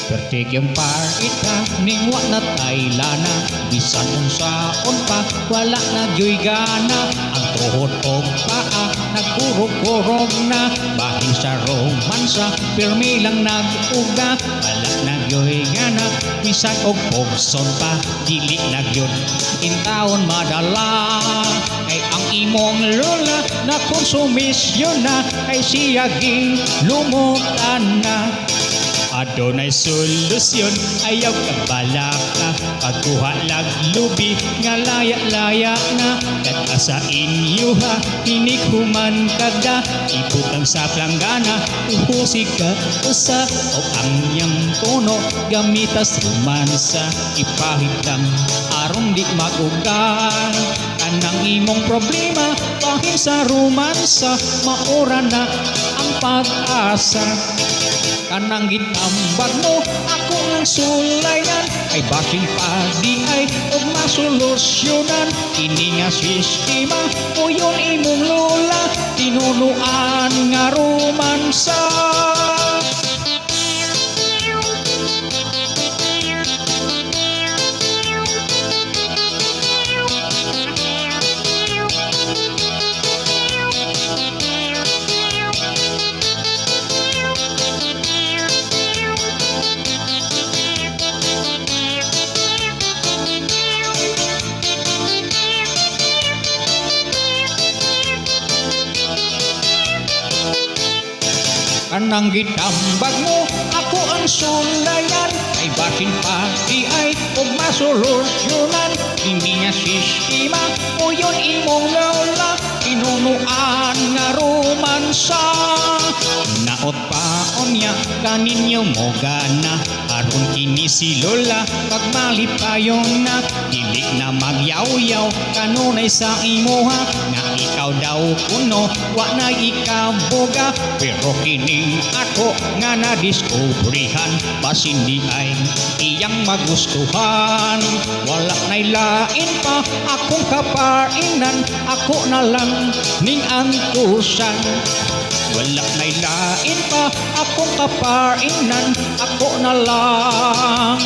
Pertik yung parit ka, ning wa na taylana. Bisan unsaon pa, wala na gyoy gana. Ang tuhod o paa, nagkurog-kurog na. Bahin sa romansa, pirmi lang nag-uga. Wala na gyoy gana, bisan og pogson pa. Dili na gyud, intaon madala. Ay ang imong lola, na konsumisyon na. Ay siya lumutana na. Adonay solusyon, ayaw ka balaka. Pagkuha lag lubi, nga laya-laya na. Kata sa inyo ha, hinikhuman kada. Ibutang sa planggana, uhusig ka usa. O ang niyang tono, gamitas romansa. Ipahit lang, aron di magugan. Kanang imong problema, pahing sa romansa. Maura na ang pag-asa. Kanang gitambag mo, ako ang sulayan. Ay baking padi ay og masolusyonan. Kini nga sistema, o yun imong lola. Tinunuan nga romansa. Kanang gitambag mo, ako ang sulayan. Ay bakin pati ay og masolusyonan. Hindi nga sistema, o yun imong lola. Tinunuan nga romansa. Naot paon niya, kaninyo mo gana. Aron kini si lola, pagmalipayong na. Dili na magyaw-yaw, kanunay sa imuha. Nga ikaw daw kuno, wa na ikaboga. Pero kini ako nga nadiskubrihan. Basin di ay iyang magustuhan. Wala na'y lain pa akong kapainan. Ako na lang ning antusan. Wala na'y lain pa akong kapainan. Ako na lang.